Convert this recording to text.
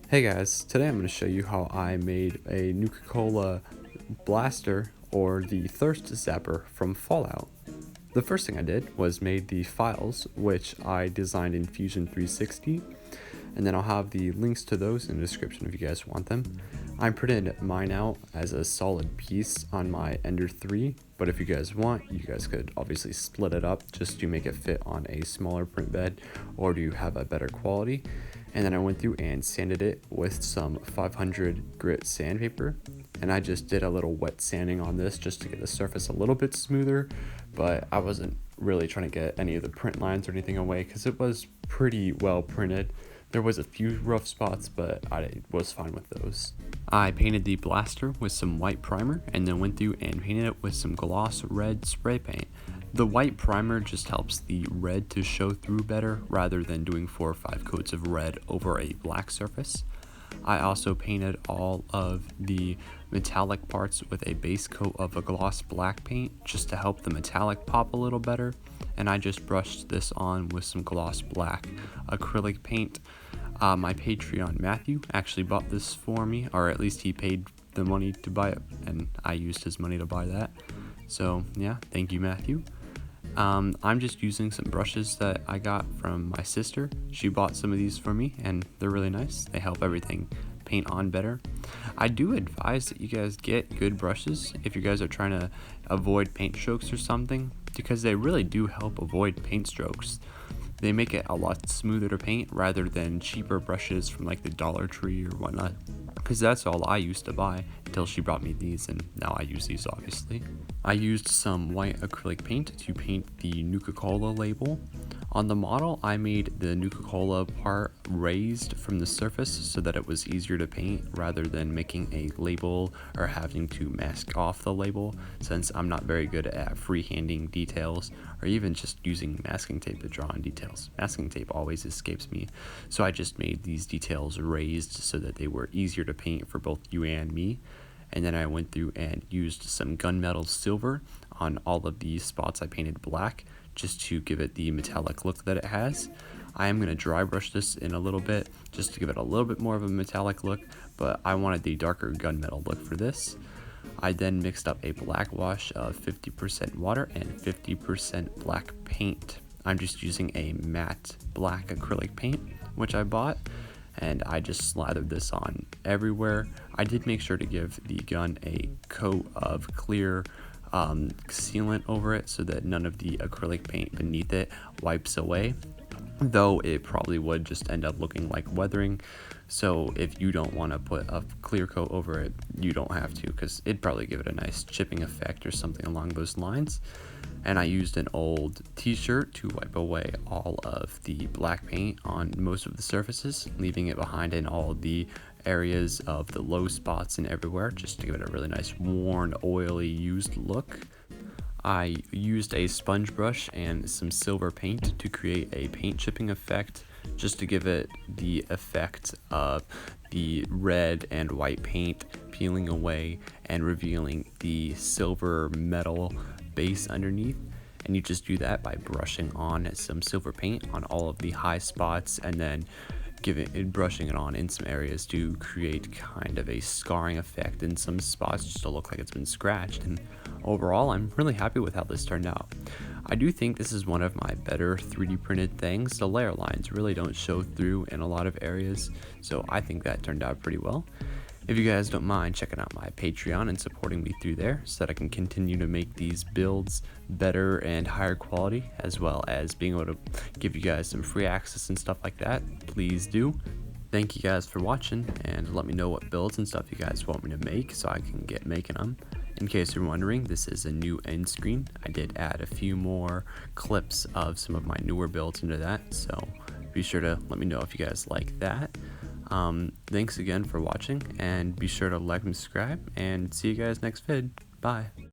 Hey guys, today I'm going to show you how I made a Nuka Cola Blaster, or the Thirst Zapper, from Fallout. The first thing I did was made the files, which I designed in Fusion 360, and then I'll have the links to those in the description if you guys want them. I printed mine out as a solid piece on my Ender 3, but if you guys want, you guys could obviously split it up just to make it fit on a smaller print bed or to have a better quality. And then I went through and sanded it with some 500 grit sandpaper, and I just did a little wet sanding on this just to get the surface a little bit smoother, but I wasn't really trying to get any of the print lines or anything away because it was pretty well printed. There was a few rough spots, but I was fine with those. I painted the blaster with some white primer and then went through and painted it with some gloss red spray paint. The white primer just helps the red to show through better rather than doing 4 or 5 coats of red over a black surface. I also painted all of the metallic parts with a base coat of a gloss black paint just to help the metallic pop a little better, and I just brushed this on with some gloss black acrylic paint. My Patreon Matthew actually bought this for me, or at least he paid the money to buy it, and I used his money to buy that. So yeah, thank you, Matthew. I'm just using some brushes that I got from my sister. She bought some of these for me and they're really nice. They help everything paint on better. I do advise that you guys get good brushes if you guys are trying to avoid paint strokes or something, because they really do help avoid paint strokes. They make it a lot smoother to paint rather than cheaper brushes from like the Dollar Tree or whatnot, because that's all I used to buy until she brought me these, and now I use these obviously. I used some white acrylic paint to paint the Nuka Cola label. On the model, I made the Nuka Cola part raised from the surface so that it was easier to paint rather than making a label or having to mask off the label, since I'm not very good at freehanding details or even just using masking tape to draw on details. Masking tape always escapes me, so I just made these details raised so that they were easier to paint for both you and me. And then I went through and used some gunmetal silver on all of these spots I painted black, just to give it the metallic look that it has. I am going to dry brush this in a little bit just to give it a little bit more of a metallic look, but I wanted the darker gunmetal look for this. I then mixed up a black wash of 50% water and 50% black paint. I'm just using a matte black acrylic paint, which I bought, and I just slathered this on everywhere. I did make sure to give the gun a coat of clear sealant over it so that none of the acrylic paint beneath it wipes away, though it probably would just end up looking like weathering. So if you don't want to put a clear coat over it, you don't have to, because it'd probably give it a nice chipping effect or something along those lines. And I used an old t-shirt to wipe away all of the black paint on most of the surfaces, leaving it behind in all the areas of the low spots and everywhere, just to give it a really nice worn, oily, used look. I used a sponge brush and some silver paint to create a paint chipping effect, just to give it the effect of the red and white paint peeling away and revealing the silver metal base underneath. And you just do that by brushing on some silver paint on all of the high spots and then brushing it on in some areas to create kind of a scarring effect in some spots, just to look like it's been scratched. And overall, I'm really happy with how this turned out. I do think this is one of my better 3D printed things. The layer lines really don't show through in a lot of areas, so I think that turned out pretty well. If you guys don't mind checking out my Patreon and supporting me through there so that I can continue to make these builds better and higher quality, as well as being able to give you guys some free access and stuff like that, please do. Thank you guys for watching, and let me know what builds and stuff you guys want me to make so I can get making them. In case you're wondering, this is a new end screen. I did add a few more clips of some of my newer builds into that, so be sure to let me know if you guys like that. Thanks again for watching, and be sure to like and subscribe, and see you guys next vid. Bye.